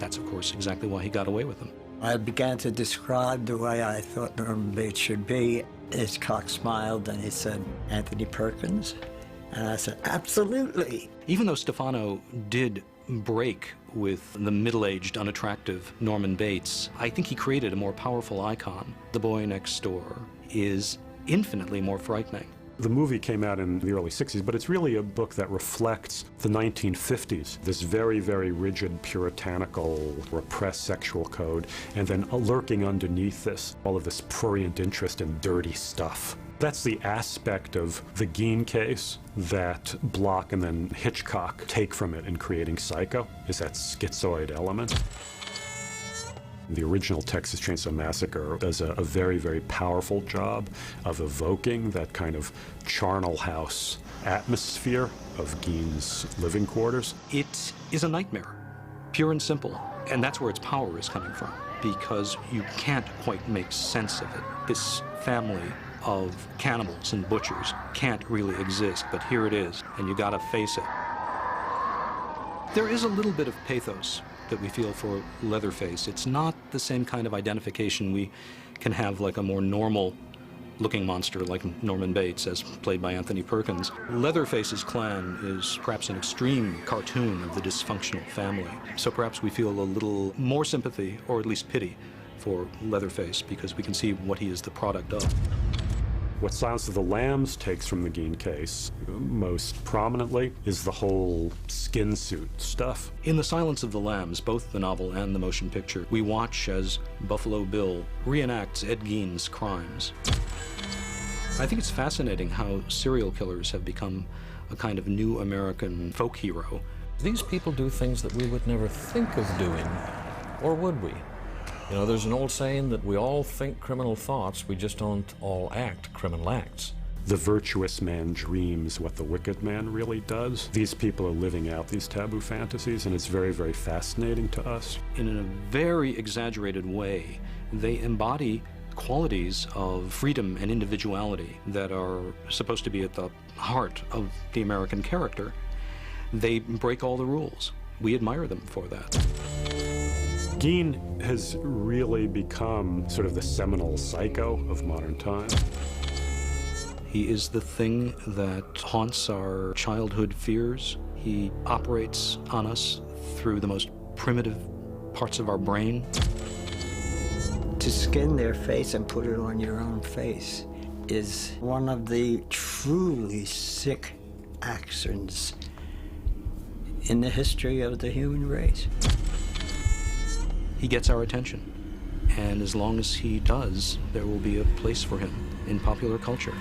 That's, of course, exactly why he got away with them. I began to describe the way I thought Norman Bates should be. Hitchcock smiled and he said, "Anthony Perkins?" And I said, "Absolutely." Even though Stefano did break with the middle-aged, unattractive Norman Bates, I think he created a more powerful icon. The Boy Next Door is infinitely more frightening. The movie came out in the early 60s, but it's really a book that reflects the 1950s, this very, very rigid, puritanical, repressed sexual code, and then lurking underneath this, all of this prurient interest in dirty stuff. That's the aspect of the Gein case that Bloch and then Hitchcock take from it in creating Psycho, is that schizoid element. The original Texas Chainsaw Massacre does a very, very powerful job of evoking that kind of charnel house atmosphere of Gein's living quarters. It is a nightmare, pure and simple, and that's where its power is coming from, because you can't quite make sense of it. This family of cannibals and butchers can't really exist, but here it is, and you gotta face it. There is a little bit of pathos that we feel for Leatherface. It's not the same kind of identification we can have like a more normal looking monster like Norman Bates, as played by Anthony Perkins. Leatherface's clan is perhaps an extreme cartoon of the dysfunctional family. So perhaps we feel a little more sympathy, or at least pity, for Leatherface, because we can see what he is the product of. What Silence of the Lambs takes from the Gein case most prominently is the whole skin suit stuff. In The Silence of the Lambs, both the novel and the motion picture, we watch as Buffalo Bill reenacts Ed Gein's crimes. I think it's fascinating how serial killers have become a kind of new American folk hero. These people do things that we would never think of doing, or would we? You know, there's an old saying that we all think criminal thoughts, we just don't all act criminal acts. The virtuous man dreams what the wicked man really does. These people are living out these taboo fantasies, and it's very, very fascinating to us. In a very exaggerated way, they embody qualities of freedom and individuality that are supposed to be at the heart of the American character. They break all the rules. We admire them for that. Gein has really become sort of the seminal psycho of modern times. He is the thing that haunts our childhood fears. He operates on us through the most primitive parts of our brain. To skin their face and put it on your own face is one of the truly sick actions in the history of the human race. He gets our attention, and as long as he does, there will be a place for him in popular culture.